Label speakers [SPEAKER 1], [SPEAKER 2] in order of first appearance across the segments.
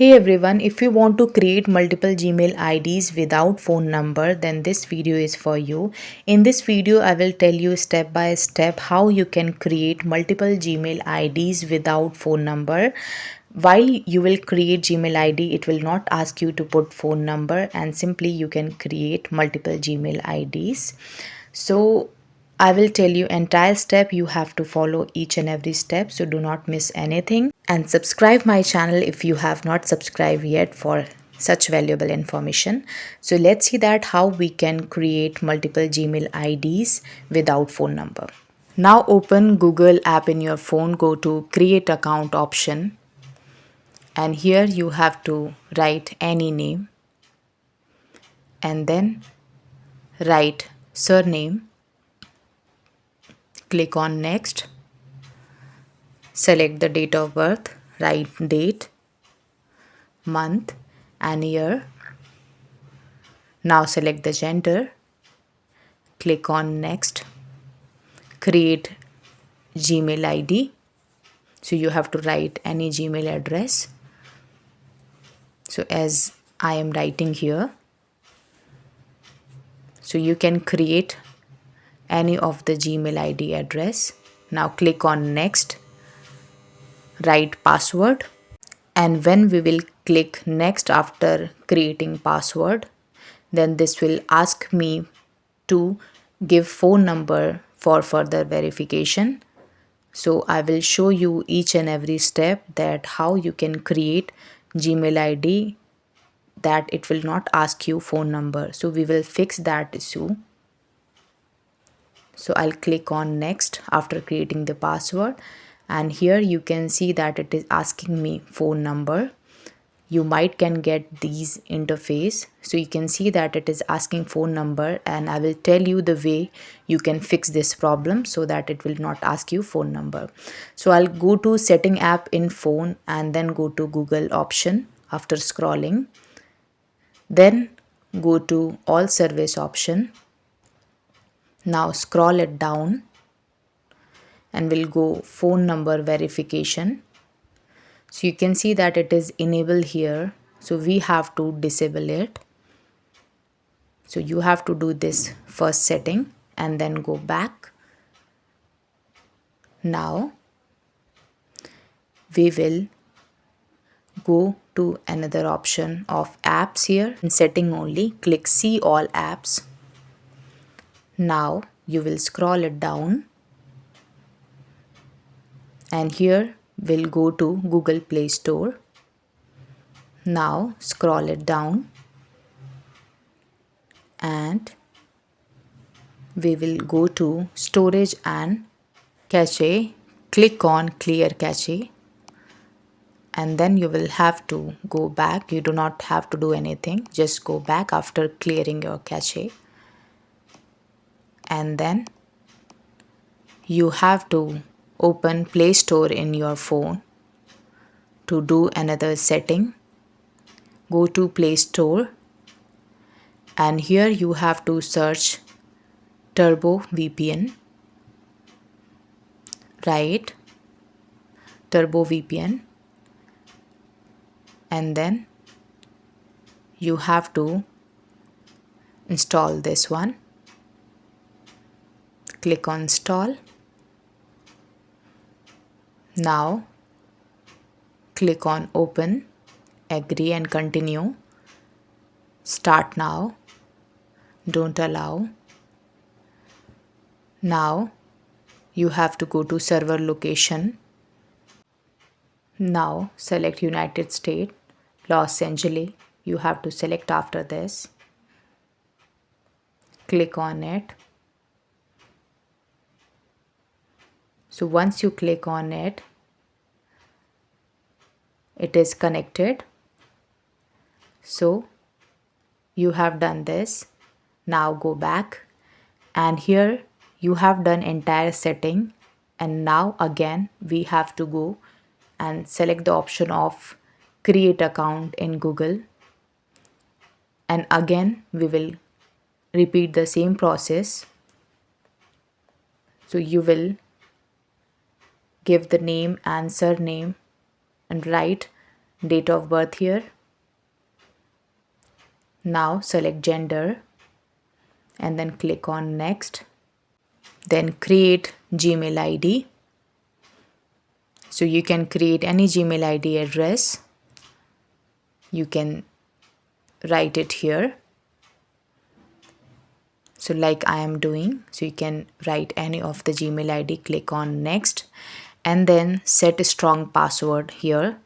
[SPEAKER 1] Hey everyone, if you want to create multiple Gmail IDs without phone number, then this video is for you. In this video, I will tell you step by step how you can create multiple Gmail IDs without phone number. While you will create Gmail ID, it will not ask you to put phone number and simply you can create multiple Gmail IDs. So I will tell you entire step. You have to follow each and every step, so do not miss anything, and subscribe my channel if you have not subscribed yet for such valuable information. So let's see that how we can create multiple Gmail IDs without phone number. Now open Google app in your phone, go to create account option, and here you have to write any name and then write surname. Click on next. Select the date of birth, write date, month and year. Now select the gender, click on next, create Gmail ID. So you have to write any Gmail address. So as I am writing here, so you can create any of the Gmail ID address. Now click on next, write password, and when we will click next after creating password, then this will ask me to give phone number for further verification. So I will show you each and every step that how you can create Gmail ID that it will not ask you phone number. So we will fix that issue. So I'll click on next after creating the password, and here you can see that it is asking me phone number. You might can get these interface, so you can see that it is asking phone number, and I will tell you the way you can fix this problem so that it will not ask you phone number. So I'll go to setting app in phone and then go to Google option after scrolling, then go to all service option. Now scroll it down and we'll go phone number verification. So you can see that it is enabled here, so we have to disable it. So you have to do this first setting and then go back. Now we will go to another option of apps here. In setting only, click see all apps. Now you will scroll it down and here we'll go to Google Play Store. Now scroll it down and we will go to storage and cache. Click on clear cache and then you will have to go back. You do not have to do anything, just go back after clearing your cache, and then you have to open Play Store in your phone to do another setting. Go to Play Store and here you have to search Turbo VPN, right? Turbo VPN, and then you have to install this one. Click on install. Now click on open, agree and continue. Start now, don't allow. Now you have to go to server location. Now select United States, Los Angeles. You have to select after this. Click on it. So once you click on it, it is connected. So you have done this. Now go back and here you have done entire setting, and now again we have to go and select the option of create account in Google, and again we will repeat the same process. So you will give the name and surname and write date of birth here. Now select gender and then click on next. Then create Gmail ID. So you can create any Gmail ID address. You can write it here. So like I am doing, so you can write any of the Gmail ID, click on next, and then set a strong password here.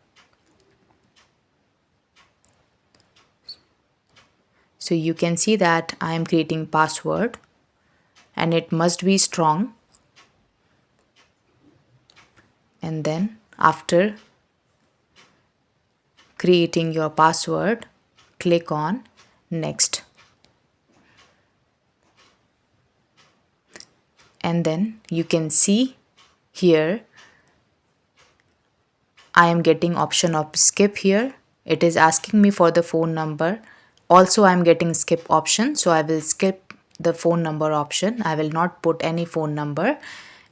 [SPEAKER 1] So you can see that I am creating password and it must be strong. And then after creating your password, click on next. And then you can see here I am getting option of skip here. It is asking me for the phone number. Also I am getting skip option, so I will skip the phone number option. I will not put any phone number.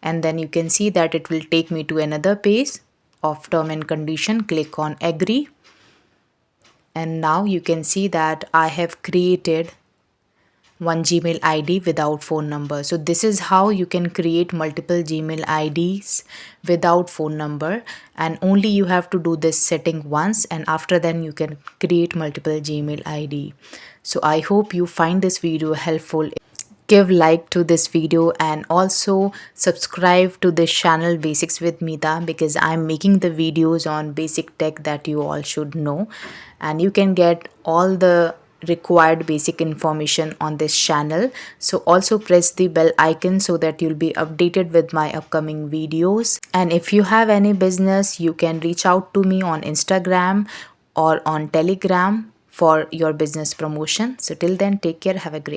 [SPEAKER 1] And then you can see that it will take me to another page of term and condition. Click on agree. And now you can see that I have created one Gmail ID without phone number. So this is how you can create multiple Gmail IDs without phone number, and only you have to do this setting once, and after then you can create multiple Gmail ID. So I hope you find this video helpful. Give like to this video and also subscribe to this channel Basics with Meeta, because I'm making the videos on basic tech that you all should know, and you can get all the required basic information on this channel. So also press the bell icon so that you'll be updated with my upcoming videos. And if you have any business, you can reach out to me on Instagram or on Telegram for your business promotion. So till then, take care, have a great